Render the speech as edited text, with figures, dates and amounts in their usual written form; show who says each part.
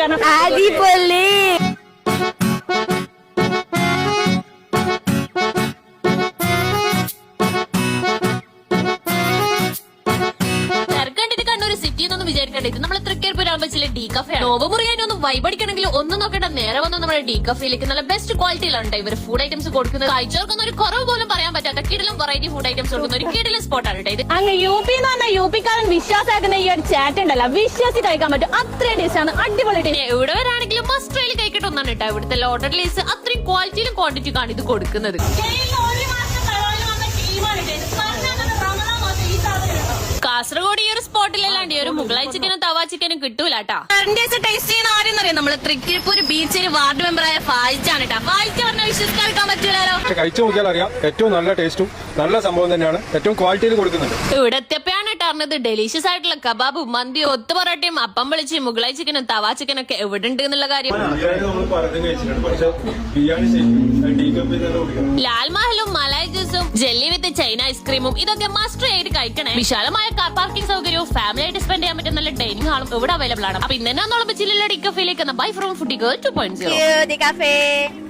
Speaker 1: കാരണം.
Speaker 2: അടിപൊളി.
Speaker 3: വിചാരിക്കണ്ടേ ഇത് നമ്മളെ തൃക്കരിപ്പൂരാകുമ്പോ ചില ഡീ കഫേ നോമ്പ് മുറിയാനൊന്നും വൈബടിക്കണമെങ്കിൽ ഒന്നും നോക്കേണ്ട നേരെ വന്ന് നമ്മുടെ ഡീ കഫേയിലേക്ക് നല്ല ബെസ്റ്റ് ക്വാളിറ്റിയിലുണ്ട് ഇവർ ഫുഡ് ഐറ്റംസ് കൊടുക്കുന്നത്. കഴിച്ചവർക്കൊന്നും ഒരു കുറവ് പോലും പറയാൻ പറ്റാത്ത കിടിലും വെറൈറ്റി ഫുഡ് ഐറ്റംസ് കൊടുക്കുന്ന ഒരു കിടിലും സ്പോട്ടാണ് കേട്ടോ ഇത്.
Speaker 1: അങ്ങ് യു പി എന്ന് പറഞ്ഞാൽ യു പിക്കാരൻ വിശ്വാസാക്കുന്ന ഈ ഒരു ചാറ്റ് ഉണ്ടല്ലോ, വിശ്വസിച്ച് കഴിക്കാൻ പറ്റും. അത്രയും ടേസ്റ്റാണ്, അടിപൊളി.
Speaker 3: എവിടെ വരാണെങ്കിലും മസ്റ്റ് ട്രൈയിൽ കഴിക്കട്ടെ ഒന്നാണ് കേട്ടോ. ഇവിടുത്തെ ലോട്ടർ ലീസ് അത്രയും ക്വാളിറ്റിയിലും ക്വാണ്ടിറ്റിക്കാണ് ഇത് കൊടുക്കുന്നത്. കാസർഗോഡ് ഈ ഒരു സ്പോട്ടിലല്ലാണ്ട് ഈ ഒരു മുഗളായി ചിക്കനും തവാ ചിക്കനും കിട്ടൂലാട്ടാ. ടേസ്റ്റ് ചെയ്യുന്ന ആരെന്നറിയാം, നമ്മള് തൃക്കരിപ്പൂർ ബീച്ചിന് വാർഡ് മെമ്പറായ ഫായിച്ചാണ് കേട്ടോ. ഫായിച്ച പറഞ്ഞാൽ വിശ്വസിക്കാൻ പറ്റൂലോ.
Speaker 4: കഴിച്ചു നോക്കിയാൽ അറിയാം, ഏറ്റവും നല്ല ടേസ്റ്റും നല്ല സംഭവം തന്നെയാണ്, ഏറ്റവും ക്വാളിറ്റിയിൽ കൊടുക്കുന്നുണ്ട്.
Speaker 3: ഇവിടെ എത്തിയപ്പോഴാണ് പറഞ്ഞത് ഡെലീഷ്യസ് ആയിട്ടുള്ള കബാബും മന്തിയും ഒത്തു പൊറോട്ടയും അപ്പം വിളിച്ച് മുഗളായി ചിക്കനും തവാ ചിക്കനും ഒക്കെ എവിടെ ഉണ്ട് എന്നുള്ള കാര്യം. ലാൽമഹലും മലായ് ജ്യൂസും ജെല്ലി വിത്ത് ചൈന ഐസ്ക്രീമും ഇതൊക്കെ മസ്റ്റ് ആയിട്ട് കഴിക്കണേ. വിശാലമായ കാർ പാർക്കിംഗ് സൗകര്യവും ഫാമിലി ആയിട്ട് സ്പെൻഡ് ചെയ്യാൻ പറ്റുന്ന നല്ല ഡൈനിങ് ഹാളും ഇവിടെ അവൈലബിൾ ആണ്. അപ്പൊ ഇന്നെ ഡി കഫേയിലേക്ക് ബൈ ഫ്രോം ഫുഡി ഗേൾ 2.0.